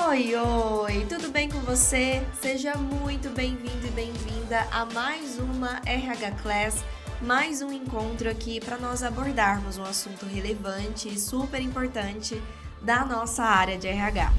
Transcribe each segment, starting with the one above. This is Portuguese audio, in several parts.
Oi, oi, tudo bem com você? Seja muito bem-vindo e bem-vinda a mais uma RH Class, mais um encontro aqui para nós abordarmos um assunto relevante e super importante da nossa área de RH.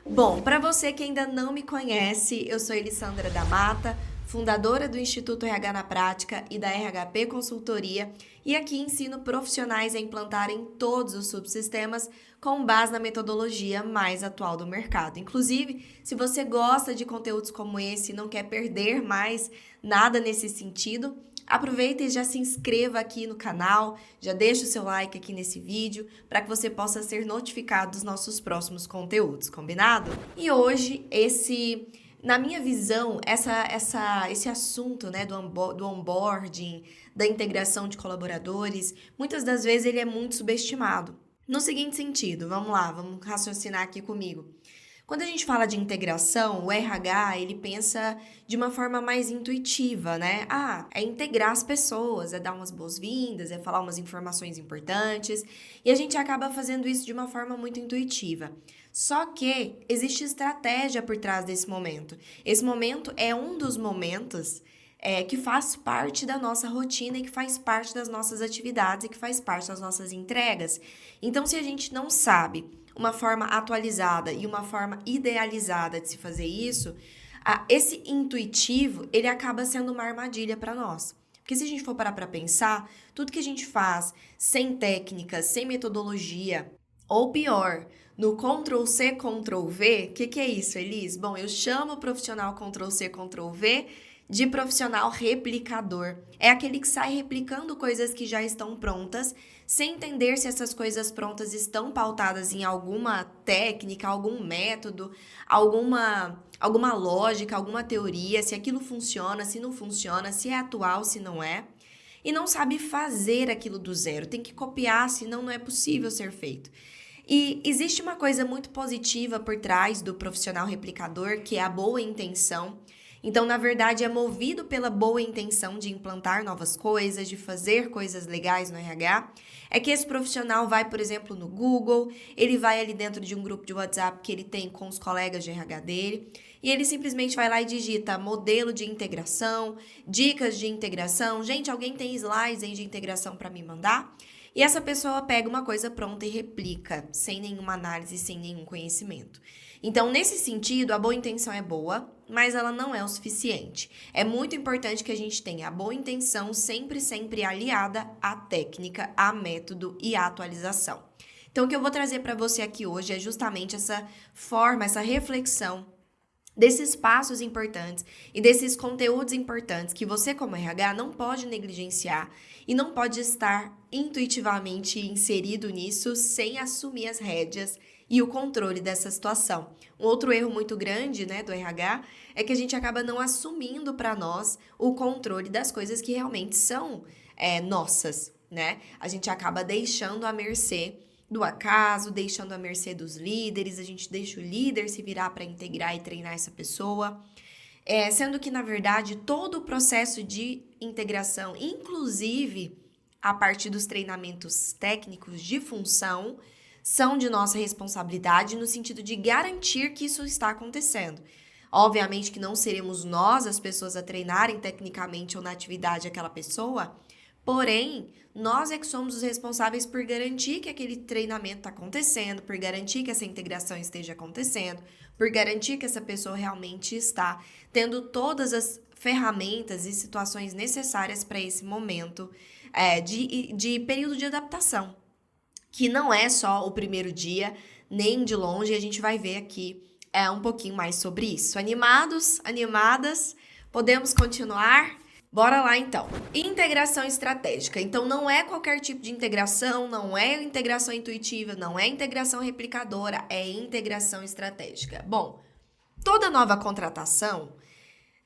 Bom, para você que ainda não me conhece, eu sou Elissandra da Mata, fundadora do Instituto RH na Prática e da RHP Consultoria, e aqui ensino profissionais a implantarem todos os subsistemas com base na metodologia mais atual do mercado. Inclusive, se você gosta de conteúdos como esse e não quer perder mais nada nesse sentido, aproveita e já se inscreva aqui no canal, já deixa o seu like aqui nesse vídeo para que você possa ser notificado dos nossos próximos conteúdos, combinado? E hoje, na minha visão, esse assunto, né, do onboarding, da integração de colaboradores, muitas das vezes ele é muito subestimado. No seguinte sentido, vamos lá, vamos raciocinar aqui comigo. Quando a gente fala de integração, o RH, ele pensa de uma forma mais intuitiva, né? É integrar as pessoas, é dar umas boas-vindas, é falar umas informações importantes, e a gente acaba fazendo isso de uma forma muito intuitiva. Só que existe estratégia por trás desse momento. Esse momento é um dos momentos que faz parte da nossa rotina e que faz parte das nossas atividades e que faz parte das nossas entregas. Então, se a gente não sabe uma forma atualizada e uma forma idealizada de se fazer isso, esse intuitivo, ele acaba sendo uma armadilha para nós. Porque se a gente for parar para pensar, tudo que a gente faz sem técnica, sem metodologia, ou pior, no Ctrl+C, Ctrl+V, o que é isso, Elis? Bom, eu chamo o profissional Ctrl+C, Ctrl+V de profissional replicador. É aquele que sai replicando coisas que já estão prontas, sem entender se essas coisas prontas estão pautadas em alguma técnica, algum método, alguma lógica, alguma teoria, se aquilo funciona, se não funciona, se é atual, se não é. E não sabe fazer aquilo do zero, tem que copiar, senão não é possível ser feito. E existe uma coisa muito positiva por trás do profissional replicador, que é a boa intenção. Então, na verdade, é movido pela boa intenção de implantar novas coisas, de fazer coisas legais no RH. É que esse profissional vai, por exemplo, no Google, ele vai ali dentro de um grupo de WhatsApp que ele tem com os colegas de RH dele, e ele simplesmente vai lá e digita modelo de integração, dicas de integração. Gente, alguém tem slides aí de integração para me mandar? E essa pessoa pega uma coisa pronta e replica, sem nenhuma análise, sem nenhum conhecimento. Então, nesse sentido, a boa intenção é boa, mas ela não é o suficiente. É muito importante que a gente tenha a boa intenção sempre aliada à técnica, a método e à atualização. Então, o que eu vou trazer para você aqui hoje é justamente essa forma, essa reflexão desses passos importantes e desses conteúdos importantes que você, como RH, não pode negligenciar e não pode estar intuitivamente inserido nisso sem assumir as rédeas e o controle dessa situação. Um outro erro muito grande, né, do RH é que a gente acaba não assumindo para nós o controle das coisas que realmente são nossas, né? A gente acaba deixando à mercê do acaso, deixando à mercê dos líderes, a gente deixa o líder se virar para integrar e treinar essa pessoa, sendo que, na verdade, todo o processo de integração, inclusive a partir dos treinamentos técnicos de função, são de nossa responsabilidade no sentido de garantir que isso está acontecendo. Obviamente que não seremos nós as pessoas a treinarem tecnicamente ou na atividade aquela pessoa, porém, nós é que somos os responsáveis por garantir que aquele treinamento está acontecendo, por garantir que essa integração esteja acontecendo, por garantir que essa pessoa realmente está tendo todas as ferramentas e situações necessárias para esse momento de período de adaptação, que não é só o primeiro dia, nem de longe, e a gente vai ver aqui um pouquinho mais sobre isso. Animados? Animadas? Podemos continuar? Bora lá, então. Integração estratégica. Então, não é qualquer tipo de integração, não é integração intuitiva, não é integração replicadora, é integração estratégica. Bom, toda nova contratação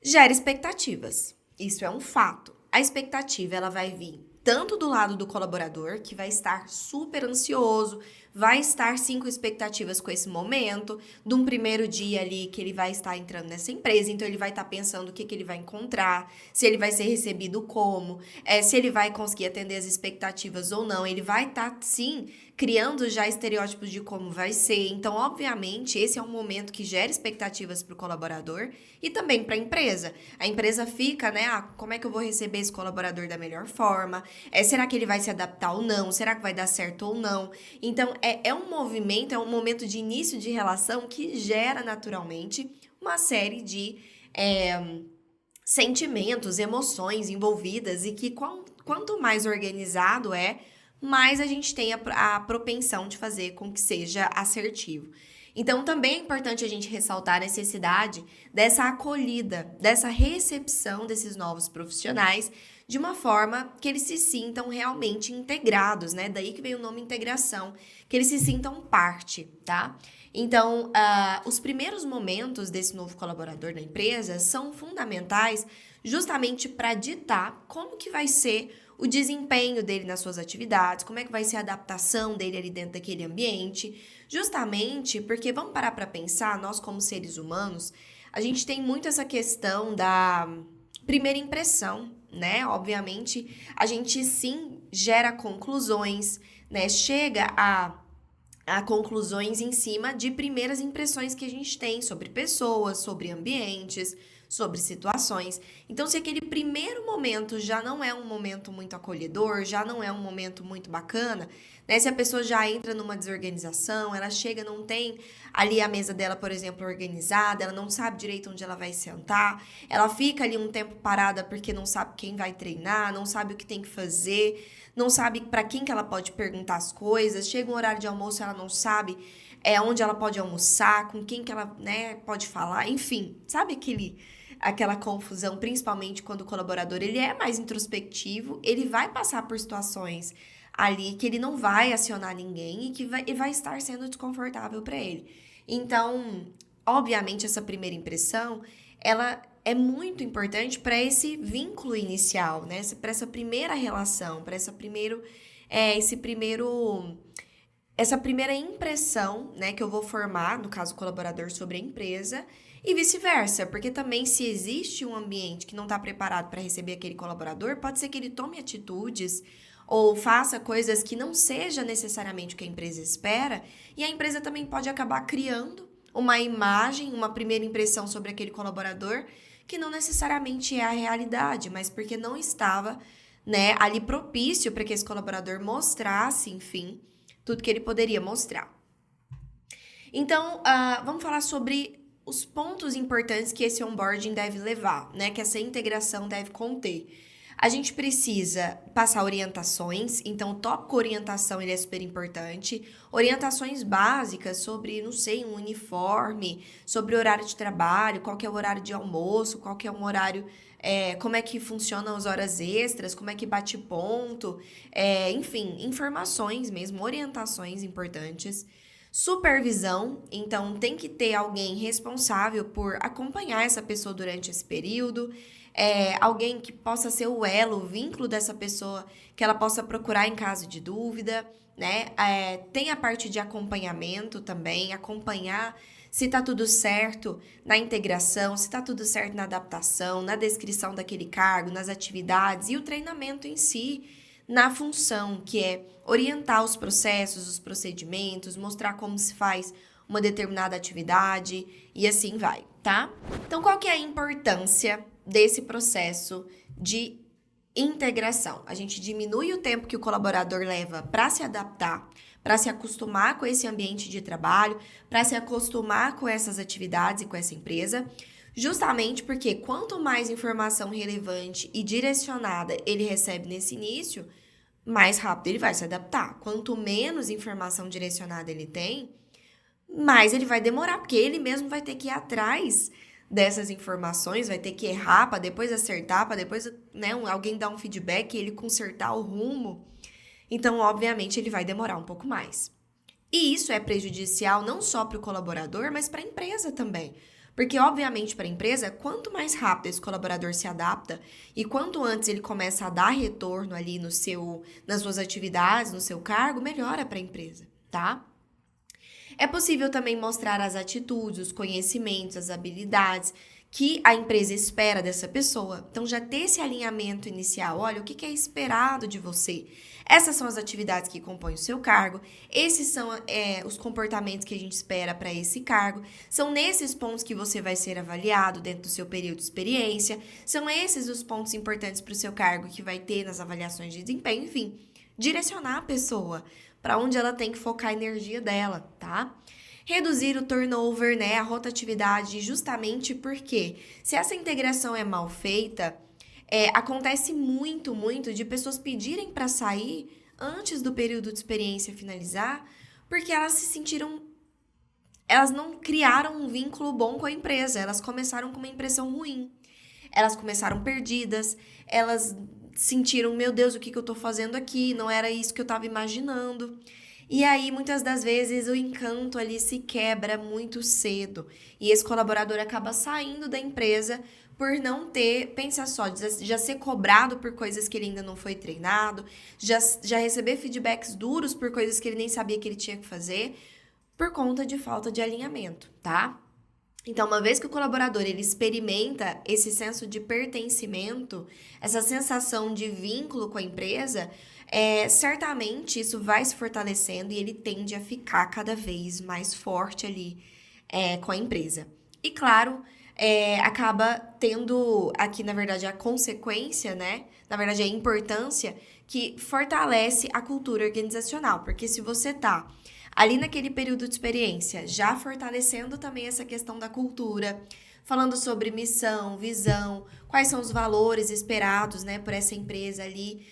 gera expectativas. Isso é um fato. A expectativa, ela vai vir tanto do lado do colaborador, que vai estar super ansioso, vai estar sim com expectativas com esse momento, de um primeiro dia ali que ele vai estar entrando nessa empresa, então ele vai estar pensando o que ele vai encontrar, se ele vai ser recebido como, se ele vai conseguir atender as expectativas ou não, ele vai estar sim criando já estereótipos de como vai ser. Então, obviamente, esse é um momento que gera expectativas para o colaborador e também para a empresa. A empresa fica, né, como é que eu vou receber esse colaborador da melhor forma? Será que ele vai se adaptar ou não? Será que vai dar certo ou não? Então, é um movimento, é um momento de início de relação que gera naturalmente uma série de sentimentos, emoções envolvidas e que quanto mais organizado mais a gente tem a propensão de fazer com que seja assertivo. Então, também é importante a gente ressaltar a necessidade dessa acolhida, dessa recepção desses novos profissionais, de uma forma que eles se sintam realmente integrados, né? Daí que vem o nome integração, que eles se sintam parte, tá? Então, os primeiros momentos desse novo colaborador na empresa são fundamentais justamente para ditar como que vai ser o desempenho dele nas suas atividades, como é que vai ser a adaptação dele ali dentro daquele ambiente, justamente porque, vamos parar para pensar, nós como seres humanos, a gente tem muito essa questão da primeira impressão, né? Obviamente, a gente sim gera conclusões, né? Chega a conclusões em cima de primeiras impressões que a gente tem sobre pessoas, sobre ambientes, sobre situações. Então, se aquele primeiro momento já não é um momento muito acolhedor, já não é um momento muito bacana, né? Se a pessoa já entra numa desorganização, ela chega, não tem ali a mesa dela, por exemplo, organizada, ela não sabe direito onde ela vai sentar, ela fica ali um tempo parada porque não sabe quem vai treinar, não sabe o que tem que fazer, não sabe para quem que ela pode perguntar as coisas, chega um horário de almoço, ela não sabe onde ela pode almoçar, com quem que ela, né, pode falar, enfim, sabe aquela confusão, principalmente quando o colaborador ele é mais introspectivo, ele vai passar por situações ali que ele não vai acionar ninguém e vai estar sendo desconfortável para ele. Então, obviamente, essa primeira impressão, ela é muito importante para esse vínculo inicial, né? Para essa primeira relação, para essa primeira impressão, né, que eu vou formar, no caso, o colaborador sobre a empresa, e vice-versa, porque também se existe um ambiente que não está preparado para receber aquele colaborador, pode ser que ele tome atitudes ou faça coisas que não seja necessariamente o que a empresa espera, e a empresa também pode acabar criando uma imagem, uma primeira impressão sobre aquele colaborador que não necessariamente é a realidade, mas porque não estava, né, ali propício para que esse colaborador mostrasse, enfim, tudo que ele poderia mostrar. Então, vamos falar sobre os pontos importantes que esse onboarding deve levar, né? Que essa integração deve conter. A gente precisa passar orientações, então o tópico orientação ele é super importante. Orientações básicas sobre, não sei, um uniforme, sobre o horário de trabalho, qual que é o horário de almoço, qual que é um horário, como é que funcionam as horas extras, como é que bate ponto, enfim, informações mesmo, orientações importantes. Supervisão, então tem que ter alguém responsável por acompanhar essa pessoa durante esse período, alguém que possa ser o elo, o vínculo dessa pessoa, que ela possa procurar em caso de dúvida, né? Tem a parte de acompanhamento também, acompanhar se tá tudo certo na integração, se tá tudo certo na adaptação, na descrição daquele cargo, nas atividades e o treinamento em si, na função, que é orientar os processos, os procedimentos, mostrar como se faz uma determinada atividade e assim vai, tá? Então, qual que é a importância desse processo de integração? A gente diminui o tempo que o colaborador leva para se adaptar, para se acostumar com esse ambiente de trabalho, para se acostumar com essas atividades e com essa empresa, justamente porque quanto mais informação relevante e direcionada ele recebe nesse início, mais rápido ele vai se adaptar. Quanto menos informação direcionada ele tem, mais ele vai demorar, porque ele mesmo vai ter que ir atrás dessas informações, vai ter que errar para depois acertar, para depois, né, alguém dar um feedback e ele consertar o rumo. Então, obviamente, ele vai demorar um pouco mais. E isso é prejudicial não só para o colaborador, mas para a empresa também. Porque, obviamente, para a empresa, quanto mais rápido esse colaborador se adapta e quanto antes ele começa a dar retorno ali nas suas atividades, no seu cargo, melhora para a empresa, tá? É possível também mostrar as atitudes, os conhecimentos, as habilidades que a empresa espera dessa pessoa. Então, já ter esse alinhamento inicial, olha, o que é esperado de você? Essas são as atividades que compõem o seu cargo, esses são os comportamentos que a gente espera para esse cargo, são nesses pontos que você vai ser avaliado dentro do seu período de experiência, são esses os pontos importantes para o seu cargo que vai ter nas avaliações de desempenho, enfim, direcionar a pessoa para onde ela tem que focar a energia dela, tá? Reduzir o turnover, né, a rotatividade, justamente porque se essa integração é mal feita, acontece muito de pessoas pedirem para sair antes do período de experiência finalizar, porque elas não criaram um vínculo bom com a empresa, elas começaram com uma impressão ruim, elas começaram perdidas, elas sentiram, meu Deus, o que eu tô fazendo aqui? Não era isso que eu tava imaginando. E aí, muitas das vezes, o encanto ali se quebra muito cedo. E esse colaborador acaba saindo da empresa por não ter, pensa só, já ser cobrado por coisas que ele ainda não foi treinado, já receber feedbacks duros por coisas que ele nem sabia que ele tinha que fazer, por conta de falta de alinhamento, tá? Então, uma vez que o colaborador ele experimenta esse senso de pertencimento, essa sensação de vínculo com a empresa, certamente isso vai se fortalecendo e ele tende a ficar cada vez mais forte ali com a empresa. E claro, acaba tendo aqui, na verdade, a consequência, né? Na verdade, a importância que fortalece a cultura organizacional. Porque se você tá ali naquele período de experiência, já fortalecendo também essa questão da cultura, falando sobre missão, visão, quais são os valores esperados, né, por essa empresa ali,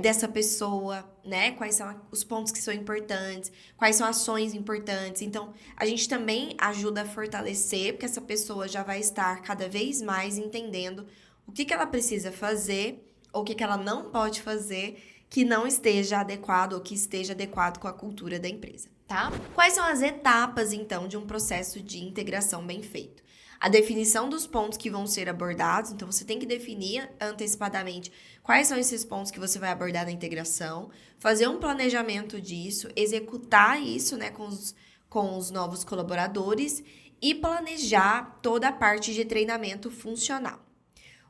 dessa pessoa, né, quais são os pontos que são importantes, quais são ações importantes. Então, a gente também ajuda a fortalecer, porque essa pessoa já vai estar cada vez mais entendendo o que ela precisa fazer ou o que ela não pode fazer que não esteja adequado ou que esteja adequado com a cultura da empresa, tá? Quais são as etapas, então, de um processo de integração bem feito? A definição dos pontos que vão ser abordados, então você tem que definir antecipadamente quais são esses pontos que você vai abordar na integração, fazer um planejamento disso, executar isso, né, com os novos colaboradores e planejar toda a parte de treinamento funcional.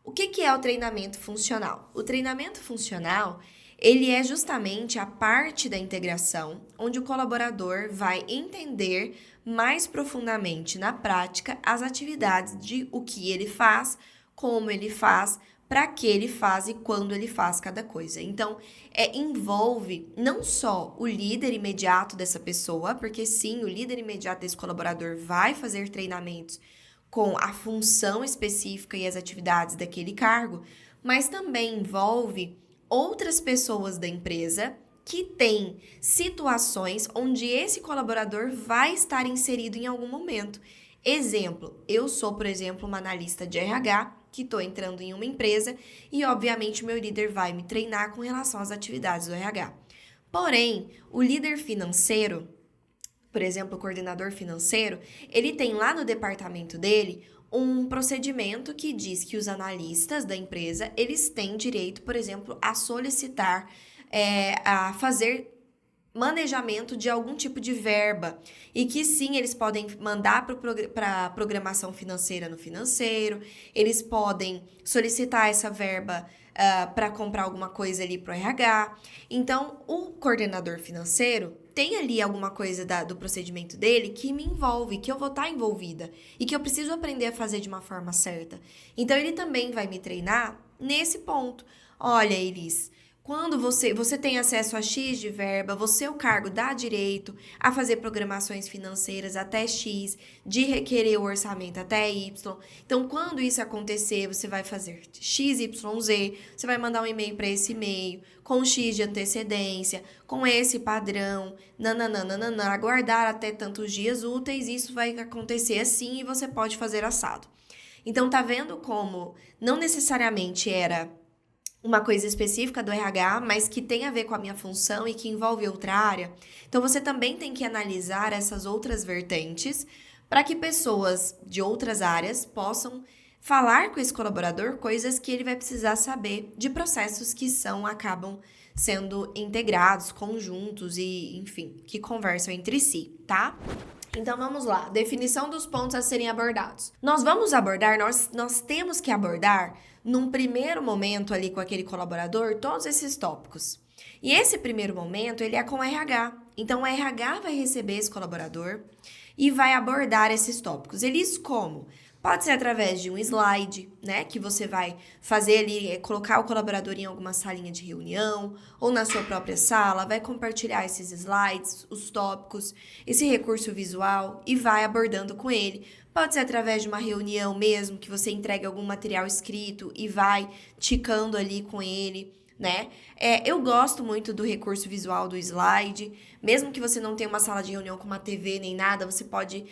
O que é o treinamento funcional? O treinamento funcional, ele é justamente a parte da integração onde o colaborador vai entender mais profundamente na prática as atividades de o que ele faz, como ele faz, para que ele faz e quando ele faz cada coisa. Então, envolve não só o líder imediato dessa pessoa, porque sim, o líder imediato desse colaborador vai fazer treinamentos com a função específica e as atividades daquele cargo, mas também envolve outras pessoas da empresa que têm situações onde esse colaborador vai estar inserido em algum momento. Exemplo, eu sou, por exemplo, uma analista de RH que estou entrando em uma empresa e, obviamente, meu líder vai me treinar com relação às atividades do RH. Porém, o líder financeiro, por exemplo, o coordenador financeiro, ele tem lá no departamento dele um procedimento que diz que os analistas da empresa, eles têm direito, por exemplo, a solicitar, a fazer manejamento de algum tipo de verba e que sim, eles podem mandar para a programação financeira no financeiro, eles podem solicitar essa verba para comprar alguma coisa ali para o RH. Então, o coordenador financeiro tem ali alguma coisa do procedimento dele que me envolve, que eu vou estar envolvida e que eu preciso aprender a fazer de uma forma certa. Então, ele também vai me treinar nesse ponto. Olha, Elis, quando você tem acesso a X de verba, o cargo dá direito a fazer programações financeiras até X, de requerer o orçamento até Y. Então, quando isso acontecer, você vai fazer X, Y, Z, você vai mandar um e-mail para esse e-mail, com X de antecedência, com esse padrão, nananana, aguardar até tantos dias úteis, isso vai acontecer assim e você pode fazer assado. Então, tá vendo como não necessariamente era uma coisa específica do RH, mas que tem a ver com a minha função e que envolve outra área. Então, você também tem que analisar essas outras vertentes para que pessoas de outras áreas possam falar com esse colaborador coisas que ele vai precisar saber de processos que acabam sendo integrados, conjuntos e, enfim, que conversam entre si, tá? Então vamos lá, definição dos pontos a serem abordados. Nós temos que abordar num primeiro momento ali com aquele colaborador todos esses tópicos. E esse primeiro momento, ele é com o RH. Então o RH vai receber esse colaborador e vai abordar esses tópicos. Eles como? Pode ser através de um slide, né, que você vai fazer ali, colocar o colaborador em alguma salinha de reunião ou na sua própria sala, vai compartilhar esses slides, os tópicos, esse recurso visual e vai abordando com ele. Pode ser através de uma reunião mesmo, que você entregue algum material escrito e vai ticando ali com ele, né? Eu gosto muito do recurso visual do slide, mesmo que você não tenha uma sala de reunião com uma TV nem nada, você pode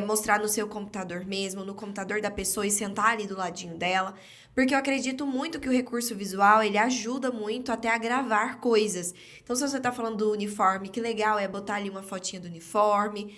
mostrar no seu computador mesmo, no computador da pessoa e sentar ali do ladinho dela, porque eu acredito muito que o recurso visual, ele ajuda muito até a gravar coisas. Então, se você tá falando do uniforme, que legal é botar ali uma fotinha do uniforme,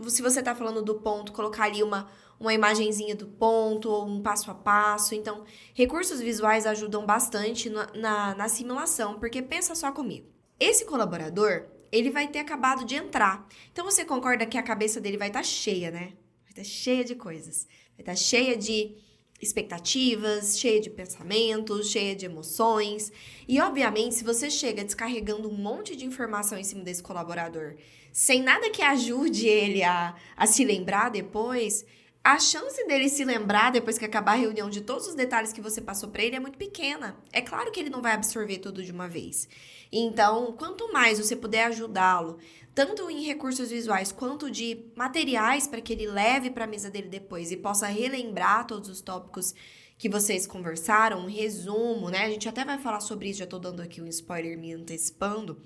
se você tá falando do ponto, colocar ali uma imagenzinha do ponto ou um passo a passo. Então, recursos visuais ajudam bastante na simulação, porque pensa só comigo. Esse colaborador, ele vai ter acabado de entrar. Então, você concorda que a cabeça dele vai estar cheia, né? Vai estar cheia de coisas. Vai estar cheia de expectativas, cheia de pensamentos, cheia de emoções. E, obviamente, se você chega descarregando um monte de informação em cima desse colaborador, sem nada que ajude ele a se lembrar depois, a chance dele se lembrar depois que acabar a reunião de todos os detalhes que você passou para ele é muito pequena. É claro que ele não vai absorver tudo de uma vez. Então, quanto mais você puder ajudá-lo, tanto em recursos visuais quanto de materiais para que ele leve para a mesa dele depois e possa relembrar todos os tópicos que vocês conversaram, um resumo, né? A gente até vai falar sobre isso, já tô dando aqui um spoiler me antecipando.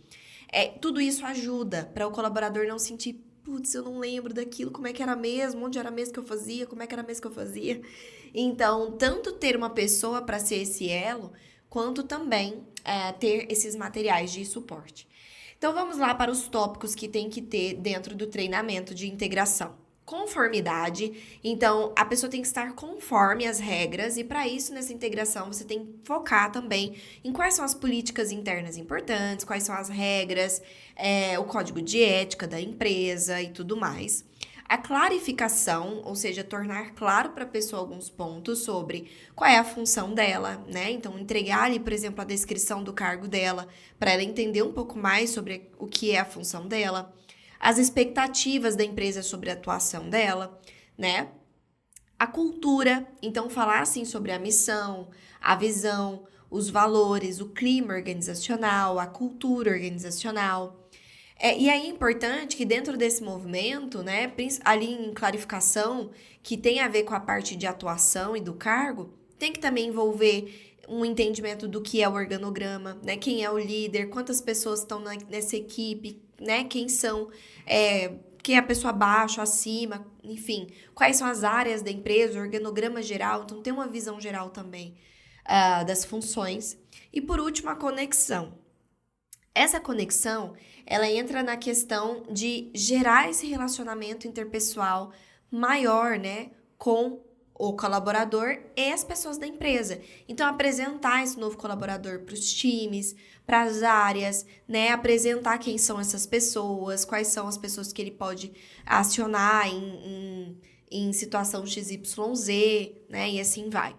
Tudo isso ajuda para o colaborador não sentir, putz, eu não lembro daquilo, como é que era mesmo, onde era mesmo que eu fazia, como é que era mesmo que eu fazia. Então, tanto ter uma pessoa para ser esse elo, quanto também ter esses materiais de suporte. Então, vamos lá para os tópicos que tem que ter dentro do treinamento de integração. Conformidade, então a pessoa tem que estar conforme as regras e para isso nessa integração você tem que focar também em quais são as políticas internas importantes, quais são as regras, o código de ética da empresa e tudo mais. A clarificação, ou seja, tornar claro para a pessoa alguns pontos sobre qual é a função dela, né? Então, entregar ali, por exemplo, a descrição do cargo dela, para ela entender um pouco mais sobre o que é a função dela, as expectativas da empresa sobre a atuação dela, né? A cultura, então, falar assim sobre a missão, a visão, os valores, o clima organizacional, a cultura organizacional. E aí é importante que dentro desse movimento, né, ali em clarificação, que tem a ver com a parte de atuação e do cargo, tem que também envolver um entendimento do que é o organograma, né, quem é o líder, quantas pessoas estão nessa equipe, né, quem são, quem é a pessoa abaixo, acima, enfim, quais são as áreas da empresa, o organograma geral, então tem uma visão geral também das funções. E por último, a conexão. Essa conexão, ela entra na questão de gerar esse relacionamento interpessoal maior, né, com o colaborador e as pessoas da empresa. Então, apresentar esse novo colaborador para os times, para as áreas, né, apresentar quem são essas pessoas, quais são as pessoas que ele pode acionar em situação XYZ, né, e assim vai.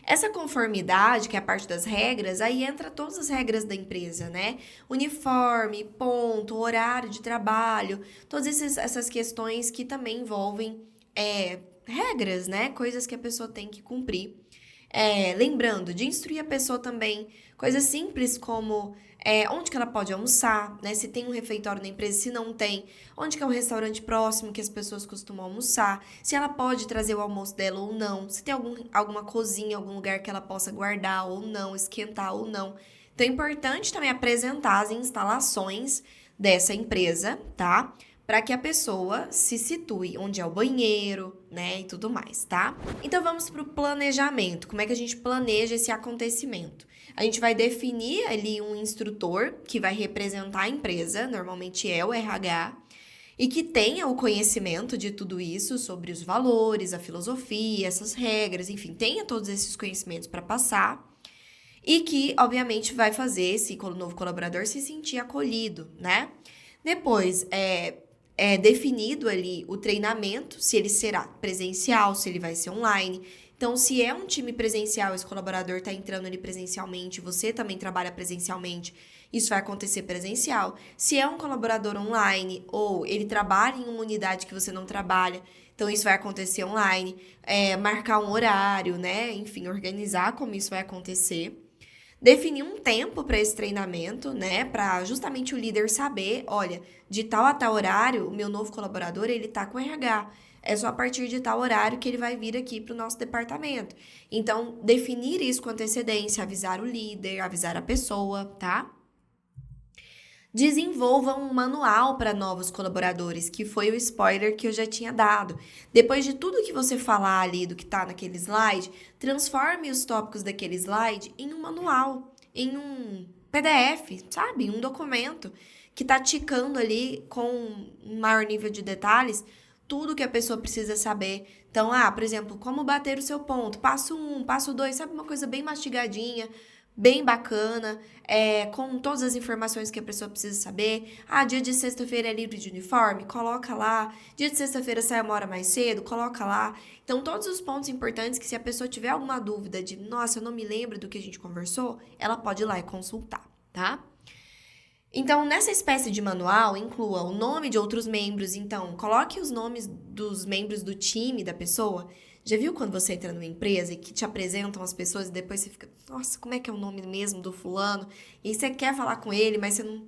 Essa conformidade, que é a parte das regras, aí entra todas as regras da empresa, né? Uniforme, ponto, horário de trabalho, todas essas questões que também envolvem regras, né? Coisas que a pessoa tem que cumprir. Lembrando de instruir a pessoa também, coisas simples como onde que ela pode almoçar, né? Se tem um refeitório na empresa, se não tem, onde que é um restaurante próximo que as pessoas costumam almoçar, se ela pode trazer o almoço dela ou não, se tem alguma cozinha, algum lugar que ela possa guardar ou não, esquentar ou não. Então é importante também apresentar as instalações dessa empresa, tá? Para que a pessoa se situe onde é o banheiro, né, e tudo mais, tá? Então vamos para o planejamento. Como é que a gente planeja esse acontecimento? A gente vai definir ali um instrutor que vai representar a empresa, normalmente é o RH, e que tenha o conhecimento de tudo isso sobre os valores, a filosofia, essas regras, enfim, tenha todos esses conhecimentos para passar e que, obviamente, vai fazer esse novo colaborador se sentir acolhido, né? Depois, é definido ali o treinamento, se ele será presencial, se ele vai ser online. Então, se é um time presencial, esse colaborador está entrando ali presencialmente, você também trabalha presencialmente, isso vai acontecer presencial. Se é um colaborador online ou ele trabalha em uma unidade que você não trabalha, então isso vai acontecer online. Marcar um horário, né? Enfim, organizar como isso vai acontecer. Definir um tempo para esse treinamento, né? Para justamente o líder saber, olha, de tal a tal horário, o meu novo colaborador, ele tá com RH. É só a partir de tal horário que ele vai vir aqui para o nosso departamento. Então, definir isso com antecedência, avisar o líder, avisar a pessoa, tá? Desenvolva um manual para novos colaboradores, que foi o spoiler que eu já tinha dado. Depois de tudo que você falar ali do que está naquele slide, transforme os tópicos daquele slide em um manual, em um PDF, sabe? Um documento que está ticando ali com um maior nível de detalhes tudo que a pessoa precisa saber. Então, por exemplo, como bater o seu ponto, passo 1, passo 2, sabe? Uma coisa bem mastigadinha, bem bacana, com todas as informações que a pessoa precisa saber. Dia de sexta-feira é livre de uniforme? Coloca lá. Dia de sexta-feira sai uma hora mais cedo? Coloca lá. Então, todos os pontos importantes que se a pessoa tiver alguma dúvida de, nossa, eu não me lembro do que a gente conversou, ela pode ir lá e consultar, tá? Então, nessa espécie de manual, inclua o nome de outros membros. Então, coloque os nomes dos membros do time da pessoa. Já viu quando você entra numa empresa e que te apresentam as pessoas e depois você fica, nossa, como é que é o nome mesmo do fulano? E aí você quer falar com ele, mas você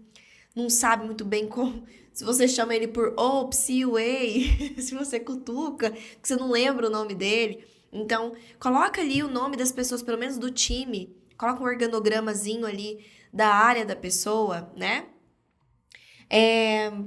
não sabe muito bem como. Se você chama ele por Psi, Wei, se você cutuca, que você não lembra o nome dele. Então, coloca ali o nome das pessoas, pelo menos do time. Coloca um organogramazinho ali da área da pessoa, né?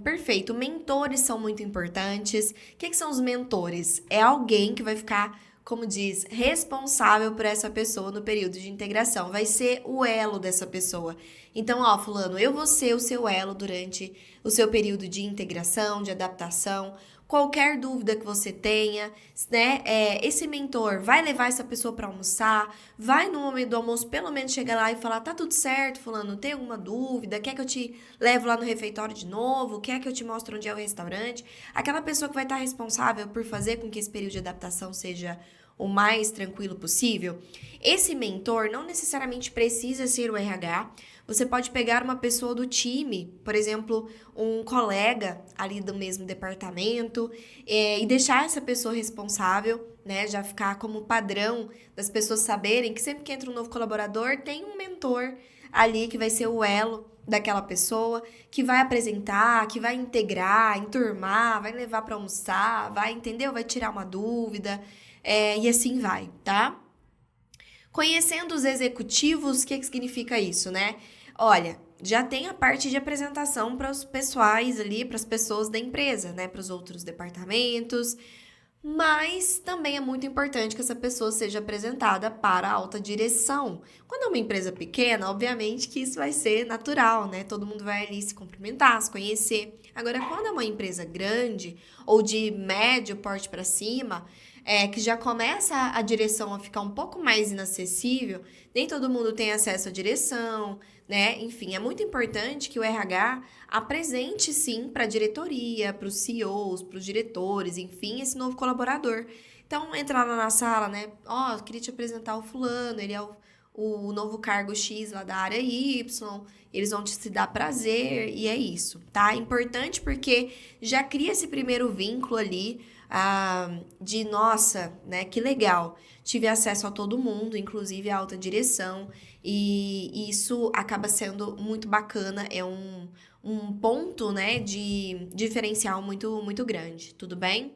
Perfeito. Mentores são muito importantes. O que são os mentores? É alguém que vai ficar, como diz, responsável por essa pessoa no período de integração. Vai ser o elo dessa pessoa. Então, fulano, eu vou ser o seu elo durante o seu período de integração, de adaptação. Qualquer dúvida que você tenha, né? Esse mentor vai levar essa pessoa para almoçar, vai no momento do almoço pelo menos chegar lá e falar, tá tudo certo, fulano, tem alguma dúvida? Quer que eu te levo lá no refeitório de novo? Quer que eu te mostre onde é o restaurante? Aquela pessoa que vai estar responsável por fazer com que esse período de adaptação seja o mais tranquilo possível. Esse mentor não necessariamente precisa ser o RH. Você pode pegar uma pessoa do time, por exemplo, um colega ali do mesmo departamento, e deixar essa pessoa responsável, né? Já ficar como padrão das pessoas saberem que sempre que entra um novo colaborador, tem um mentor ali que vai ser o elo daquela pessoa, que vai apresentar, que vai integrar, enturmar, vai levar para almoçar, vai, entendeu? Vai tirar uma dúvida, e assim vai, tá? Conhecendo os executivos, o que significa isso, né? Olha, já tem a parte de apresentação para os pessoais ali, para as pessoas da empresa, né? Para os outros departamentos, mas também é muito importante que essa pessoa seja apresentada para a alta direção. Quando é uma empresa pequena, obviamente que isso vai ser natural, né? Todo mundo vai ali se cumprimentar, se conhecer. Agora, quando é uma empresa grande ou de médio porte para cima, que já começa a direção a ficar um pouco mais inacessível, nem todo mundo tem acesso à direção, né? Enfim, é muito importante que o RH apresente sim para a diretoria, para os CEOs, para os diretores, enfim, esse novo colaborador. Então, entrar lá na sala, né? Queria te apresentar o fulano, ele é o novo cargo X lá da área Y, eles vão te dar prazer, e é isso, tá? Importante porque já cria esse primeiro vínculo ali, de nossa, né, que legal, tive acesso a todo mundo, inclusive a alta direção, e isso acaba sendo muito bacana, é um ponto, né, de diferencial muito, muito grande, tudo bem?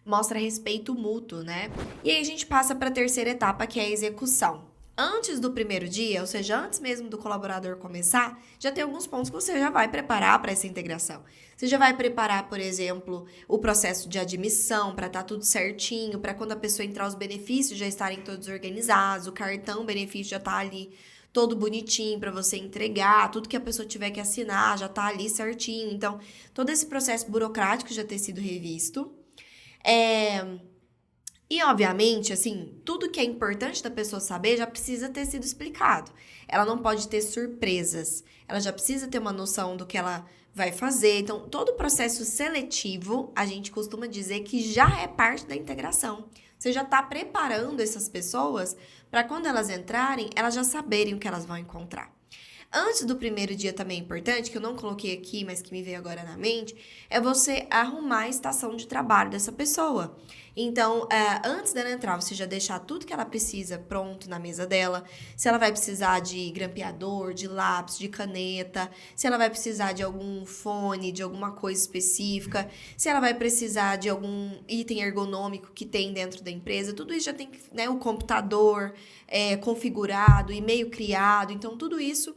Mostra respeito mútuo, né? E aí a gente passa para a terceira etapa, que é a execução. Antes do primeiro dia, ou seja, antes mesmo do colaborador começar, já tem alguns pontos que você já vai preparar para essa integração. Você já vai preparar, por exemplo, o processo de admissão para estar tudo certinho, para quando a pessoa entrar os benefícios já estarem todos organizados, o cartão benefício já está ali todo bonitinho para você entregar, tudo que a pessoa tiver que assinar já tá ali certinho. Então, todo esse processo burocrático já ter sido revisto. E, obviamente, assim, tudo que é importante da pessoa saber já precisa ter sido explicado. Ela não pode ter surpresas. Ela já precisa ter uma noção do que ela vai fazer. Então, todo o processo seletivo, a gente costuma dizer que já é parte da integração. Você já está preparando essas pessoas para quando elas entrarem, elas já saberem o que elas vão encontrar. Antes do primeiro dia também é importante, que eu não coloquei aqui, mas que me veio agora na mente, é você arrumar a estação de trabalho dessa pessoa. Então, antes dela entrar, você já deixar tudo que ela precisa pronto na mesa dela. Se ela vai precisar de grampeador, de lápis, de caneta, se ela vai precisar de algum fone, de alguma coisa específica, se ela vai precisar de algum item ergonômico que tem dentro da empresa, tudo isso já tem, né, o computador configurado, e-mail criado, então tudo isso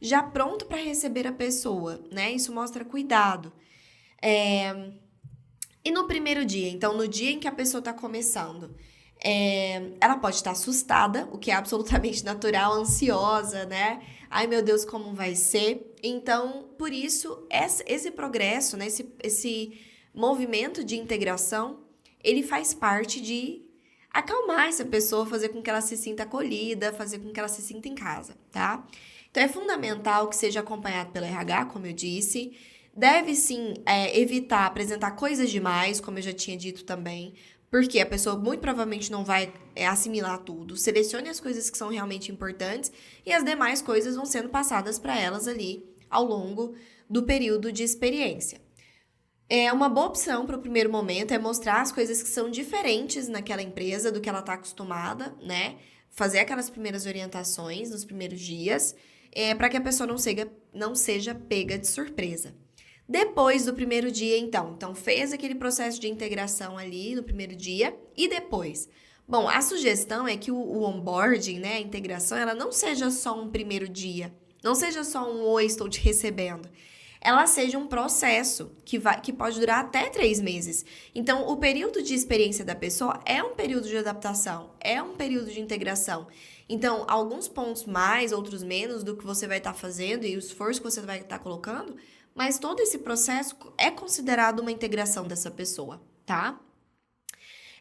já pronto para receber a pessoa, né? Isso mostra cuidado. E no primeiro dia, então no dia em que a pessoa está começando, ela pode estar assustada, o que é absolutamente natural, ansiosa, né? Ai, meu Deus, como vai ser? Então, por isso, esse progresso, né? Esse movimento de integração, ele faz parte de acalmar essa pessoa, fazer com que ela se sinta acolhida, fazer com que ela se sinta em casa, tá? Então, é fundamental que seja acompanhado pelo RH, como eu disse. Deve, sim, evitar apresentar coisas demais, como eu já tinha dito também, porque a pessoa muito provavelmente não vai assimilar tudo. Selecione as coisas que são realmente importantes e as demais coisas vão sendo passadas para elas ali ao longo do período de experiência. Uma boa opção para o primeiro momento é mostrar as coisas que são diferentes naquela empresa do que ela está acostumada, né? Fazer aquelas primeiras orientações nos primeiros dias, para que a pessoa não seja pega de surpresa. Depois do primeiro dia, então fez aquele processo de integração ali no primeiro dia e depois. Bom, a sugestão é que o onboarding, né, a integração, ela não seja só um primeiro dia, não seja só um oi, estou te recebendo. Ela seja um processo que pode durar até 3 meses. Então, o período de experiência da pessoa é um período de adaptação, é um período de integração. Então, alguns pontos mais, outros menos do que você vai estar fazendo e o esforço que você vai estar colocando, mas todo esse processo é considerado uma integração dessa pessoa, tá?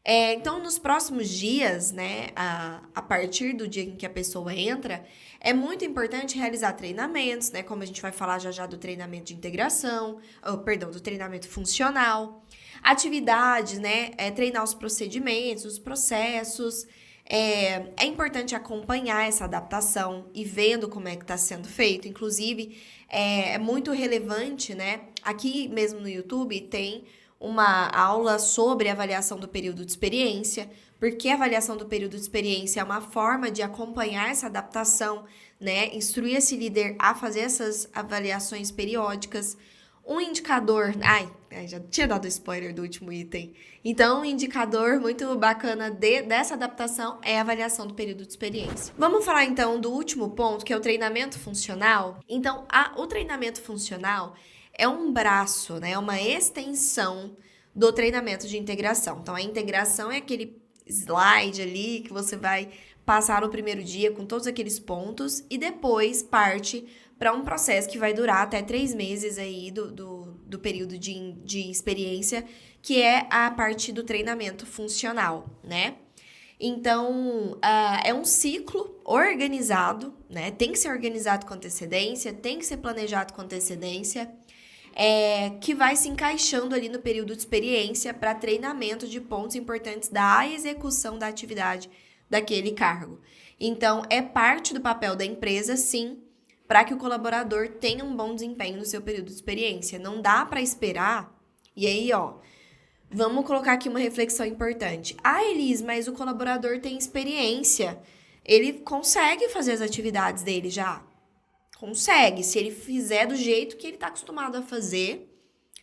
Então, nos próximos dias, né, a partir do dia em que a pessoa entra, é muito importante realizar treinamentos, né, como a gente vai falar já do treinamento de integração, do treinamento funcional, atividades, né, treinar os procedimentos, os processos. É importante acompanhar essa adaptação e vendo como é que está sendo feito. Inclusive, é muito relevante, né, aqui mesmo no YouTube tem uma aula sobre avaliação do período de experiência, porque a avaliação do período de experiência é uma forma de acompanhar essa adaptação, né? Instruir esse líder a fazer essas avaliações periódicas. Um indicador... já tinha dado spoiler do último item. Então, um indicador muito bacana dessa adaptação é a avaliação do período de experiência. Vamos falar, então, do último ponto, que é o treinamento funcional. Então, o treinamento funcional é um braço, né? É uma extensão do treinamento de integração. Então, a integração é aquele slide ali que você vai passar no primeiro dia com todos aqueles pontos e depois parte para um processo que vai durar até 3 meses aí do período de experiência, que é a parte do treinamento funcional, né? Então, é um ciclo organizado, né? Tem que ser organizado com antecedência, tem que ser planejado com antecedência, que vai se encaixando ali no período de experiência para treinamento de pontos importantes da execução da atividade daquele cargo. Então, é parte do papel da empresa, sim, para que o colaborador tenha um bom desempenho no seu período de experiência. Não dá para esperar. E aí, vamos colocar aqui uma reflexão importante. Elis, mas o colaborador tem experiência. Ele consegue fazer as atividades dele já. Consegue, se ele fizer do jeito que ele está acostumado a fazer,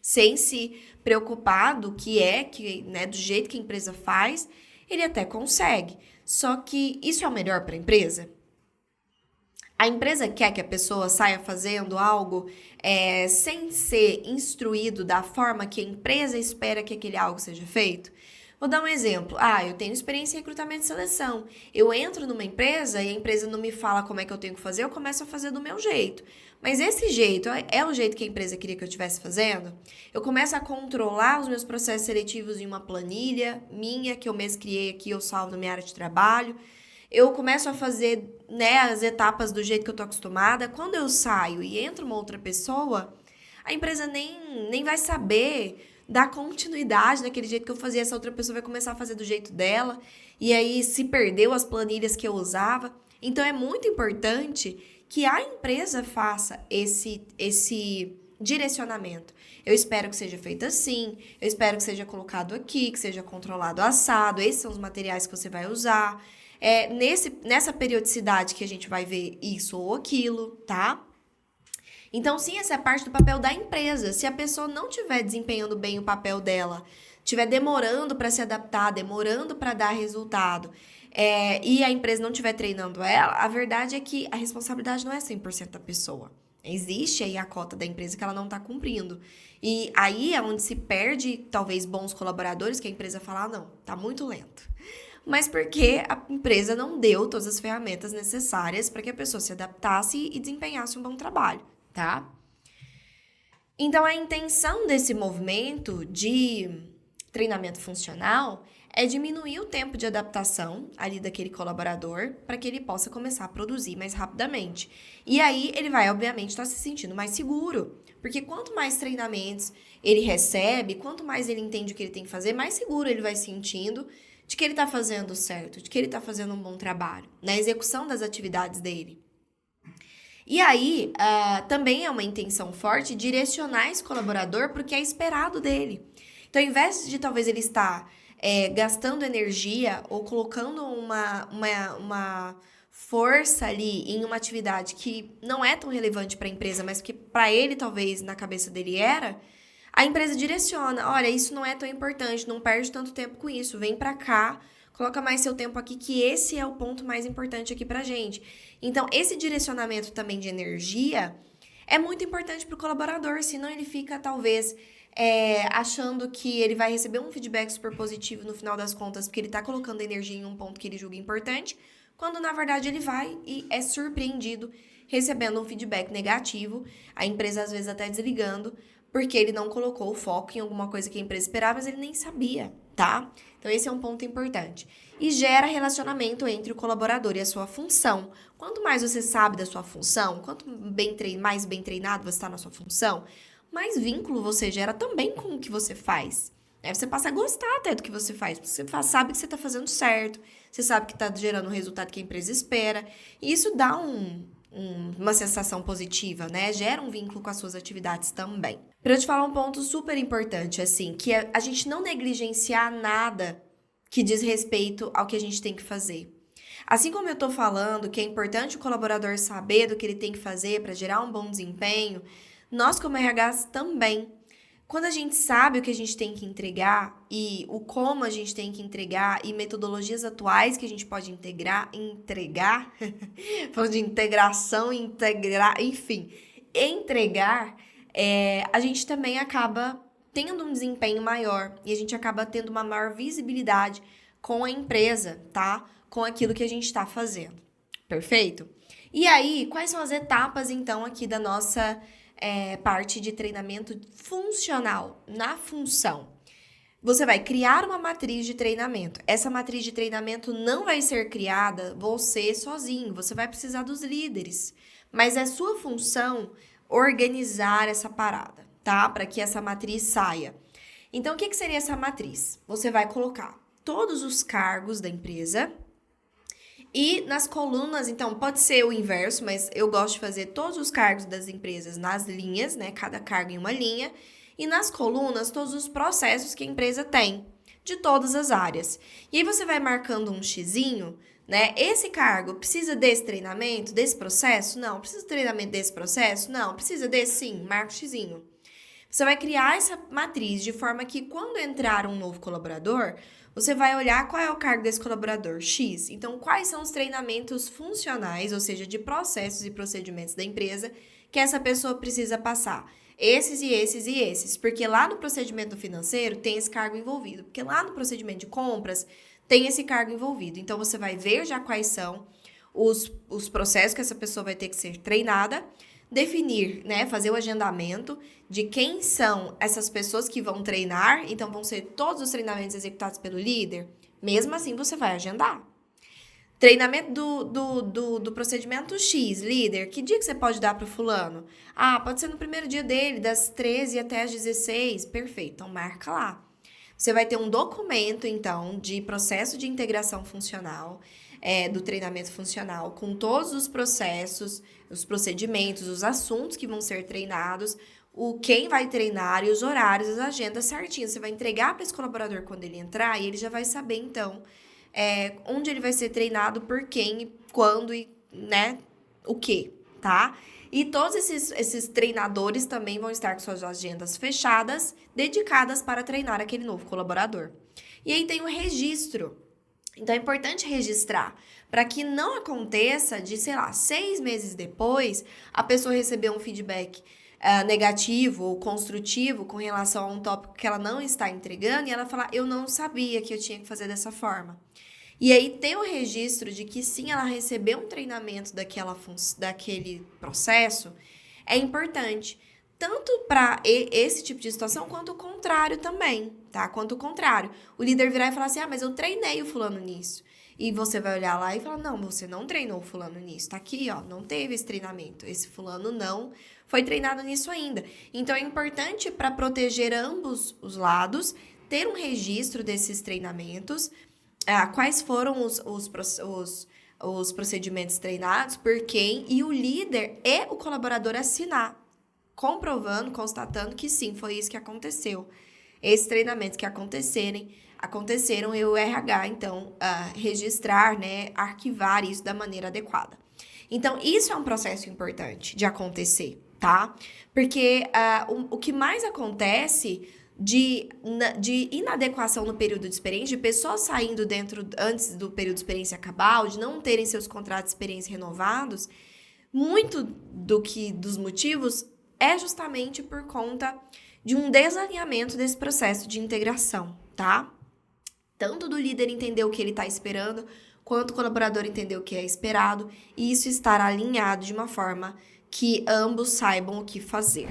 sem se preocupar do né, do jeito que a empresa faz, ele até consegue. Só que isso é o melhor para a empresa? A empresa quer que a pessoa saia fazendo algo sem ser instruído da forma que a empresa espera que aquele algo seja feito? Vou dar um exemplo. Eu tenho experiência em recrutamento e seleção. Eu entro numa empresa e a empresa não me fala como é que eu tenho que fazer, eu começo a fazer do meu jeito. Mas esse jeito é o jeito que a empresa queria que eu estivesse fazendo? Eu começo a controlar os meus processos seletivos em uma planilha minha, que eu mesmo criei aqui, eu salvo na minha área de trabalho. Eu começo a fazer, né, as etapas do jeito que eu tô acostumada. Quando eu saio e entra uma outra pessoa, a empresa nem vai saber dar continuidade naquele jeito que eu fazia. Essa outra pessoa vai começar a fazer do jeito dela. E aí se perdeu as planilhas que eu usava. Então é muito importante que a empresa faça esse direcionamento. Eu espero que seja feito assim, eu espero que seja colocado aqui, que seja controlado assado, esses são os materiais que você vai usar. Nessa periodicidade que a gente vai ver isso ou aquilo, tá? Então, sim, essa é parte do papel da empresa. Se a pessoa não estiver desempenhando bem o papel dela, estiver demorando para se adaptar, demorando para dar resultado, e a empresa não estiver treinando ela, a verdade é que a responsabilidade não é 100% da pessoa. Existe aí a cota da empresa que ela não está cumprindo. E aí é onde se perde, talvez, bons colaboradores, que a empresa fala, não, tá muito lento. Mas porque a empresa não deu todas as ferramentas necessárias para que a pessoa se adaptasse e desempenhasse um bom trabalho, tá? Então, a intenção desse movimento de treinamento funcional é diminuir o tempo de adaptação ali daquele colaborador para que ele possa começar a produzir mais rapidamente. E aí, ele vai, obviamente, estar se sentindo mais seguro, porque quanto mais treinamentos ele recebe, quanto mais ele entende o que ele tem que fazer, mais seguro ele vai se sentindo de que ele está fazendo certo, de que ele está fazendo um bom trabalho na execução das atividades dele. E aí, também é uma intenção forte direcionar esse colaborador para o que é esperado dele. Então, ao invés de talvez ele estar gastando energia ou colocando uma força ali em uma atividade que não é tão relevante para a empresa, mas que para ele, talvez, na cabeça dele era, a empresa direciona, olha, isso não é tão importante, não perde tanto tempo com isso, vem para cá, coloca mais seu tempo aqui, que esse é o ponto mais importante aqui pra gente. Então, esse direcionamento também de energia é muito importante pro colaborador, senão ele fica, talvez, achando que ele vai receber um feedback super positivo no final das contas, porque ele tá colocando energia em um ponto que ele julga importante, quando, na verdade, ele vai e é surpreendido recebendo um feedback negativo, a empresa, às vezes, até desligando, porque ele não colocou o foco em alguma coisa que a empresa esperava, mas ele nem sabia, tá? Então, esse é um ponto importante. E gera relacionamento entre o colaborador e a sua função. Quanto mais você sabe da sua função, quanto mais bem treinado você está na sua função, mais vínculo você gera também com o que você faz. Aí você passa a gostar até do que você faz, porque você sabe que você está fazendo certo, você sabe que está gerando o resultado que a empresa espera, e isso dá uma sensação positiva, né? Gera um vínculo com as suas atividades também. Para eu te falar um ponto super importante, assim, que é a gente não negligenciar nada que diz respeito ao que a gente tem que fazer. Assim como eu tô falando que é importante o colaborador saber do que ele tem que fazer para gerar um bom desempenho, nós como RHs também. Quando a gente sabe o que a gente tem que entregar e o como a gente tem que entregar e metodologias atuais que a gente pode entregar, falando de integração, enfim, entregar, a gente também acaba tendo um desempenho maior e a gente acaba tendo uma maior visibilidade com a empresa, tá? Com aquilo que a gente está fazendo. Perfeito? E aí, quais são as etapas, então, aqui da nossa parte de treinamento funcional, na função? Você vai criar uma matriz de treinamento. Essa matriz de treinamento não vai ser criada você sozinho, você vai precisar dos líderes. Mas é sua função organizar essa parada, tá? Para que essa matriz saia. Então, o que seria essa matriz? Você vai colocar todos os cargos da empresa e nas colunas, então, pode ser o inverso, mas eu gosto de fazer todos os cargos das empresas nas linhas, né? Cada cargo em uma linha. E nas colunas, todos os processos que a empresa tem, de todas as áreas. E aí você vai marcando um xizinho, né? Esse cargo precisa desse treinamento, desse processo? Não. Precisa de treinamento desse processo? Não. Precisa desse? Sim. Marca o xizinho. Você vai criar essa matriz de forma que quando entrar um novo colaborador, você vai olhar qual é o cargo desse colaborador, X. Então, quais são os treinamentos funcionais, ou seja, de processos e procedimentos da empresa que essa pessoa precisa passar. esses e esses e esses. Porque lá no procedimento financeiro tem esse cargo envolvido. Porque lá no procedimento de compras tem esse cargo envolvido. Então, você vai ver já quais são os processos que essa pessoa vai ter que ser treinada, definir, né, fazer o agendamento de quem são essas pessoas que vão treinar. Então, vão ser todos os treinamentos executados pelo líder. Mesmo assim, você vai agendar. Treinamento do procedimento X, líder, que dia que você pode dar para o fulano? Ah, pode ser no primeiro dia dele, das 13 até as 16. Perfeito, então marca lá. Você vai ter um documento, então, de processo de integração funcional, do treinamento funcional, com todos os processos, os procedimentos, os assuntos que vão ser treinados, quem vai treinar e os horários, as agendas certinhas. Você vai entregar para esse colaborador quando ele entrar e ele já vai saber, então, onde ele vai ser treinado, por quem, quando e, né, o que, tá? E todos esses treinadores também vão estar com suas agendas fechadas, dedicadas para treinar aquele novo colaborador. E aí tem o registro. Então, é importante registrar, para que não aconteça de, 6 meses depois, a pessoa receber um feedback negativo ou construtivo com relação a um tópico que ela não está entregando e ela falar, eu não sabia que eu tinha que fazer dessa forma. E aí, ter o registro de que sim, ela recebeu um treinamento daquele processo é importante. Tanto para esse tipo de situação, quanto o contrário também, tá? Quanto o contrário. O líder virar e falar assim, mas eu treinei o fulano nisso. E você vai olhar lá e falar, não, você não treinou o fulano nisso. Tá aqui, ó, não teve esse treinamento. Esse fulano não foi treinado nisso ainda. Então, é importante para proteger ambos os lados, ter um registro desses treinamentos, quais foram os procedimentos treinados, por quem, e o líder e o colaborador assinar, comprovando, constatando que sim, foi isso que aconteceu. Esses treinamentos que aconteceram e o RH, então, registrar, né, arquivar isso da maneira adequada. Então, isso é um processo importante de acontecer, tá? Porque o que mais acontece de inadequação no período de experiência, de pessoas saindo antes do período de experiência acabar, ou de não terem seus contratos de experiência renovados, muito dos motivos é justamente por conta de um desalinhamento desse processo de integração, tá? Tanto do líder entender o que ele está esperando, quanto o colaborador entender o que é esperado, e isso estar alinhado de uma forma que ambos saibam o que fazer.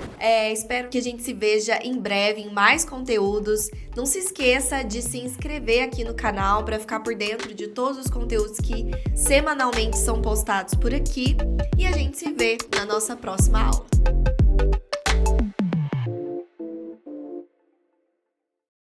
Espero que a gente se veja em breve em mais conteúdos. Não se esqueça de se inscrever aqui no canal para ficar por dentro de todos os conteúdos que semanalmente são postados por aqui. E a gente se vê na nossa próxima aula.